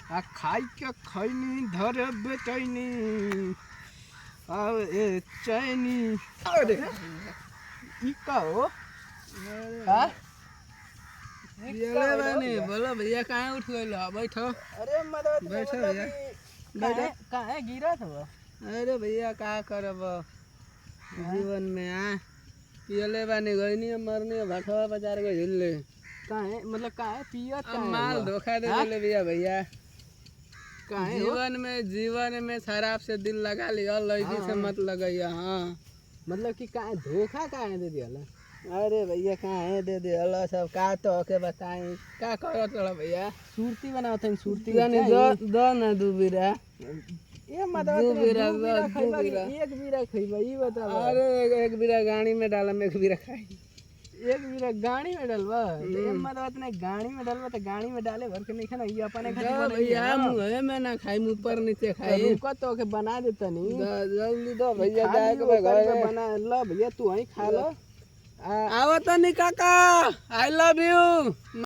आ खाई के खैनी धरे बेचैनी आवे चैनी। अरे ई का हो? हां पियले बानी। बोलो भैया कहाँ उठ गइल? बैठो। अरे मदद बैठो भैया। बैठो। काहे गिरत हो? अरे भैया का करब जीवन में पियले बानी गइनी मरनी भटवा बाजार को झिल्ले। काहे मतलब काहे पियत अब काहे माल हुआ? धोखा दे देले भैया। काहे हो? जीवन में शराब से दिल लगा लिया, लड़की से मत लगैया। हाँ मतलब कि काहे धोखा काहे दे दिया? अरे भैया कहाँ दे दे अल्लाह सब का तो के बताई का करो तोड़ा भैया। सुरती बनावत है सुरती जाने दो ना दू बीरा। ये मतलब दू बीरा खइबा कि एक बीरा खइबा ई बता। अरे एक बीरा गाड़ी में डालम, एक बीरा खाई। एक बीरा गाड़ी में डालबा तो ये मतलब ने गाड़ी में डालबा तो गाड़ी में डाले भर के नहीं खाना ये अपने खातिर भैया मुंह में ना खाई, ऊपर नीचे खाई। रुको तो के बना देता नहीं जल्दी दो भैया जाए के घर बना लो भैया तू वहीं खा लो। आवत नहीं काका, आई लव यू।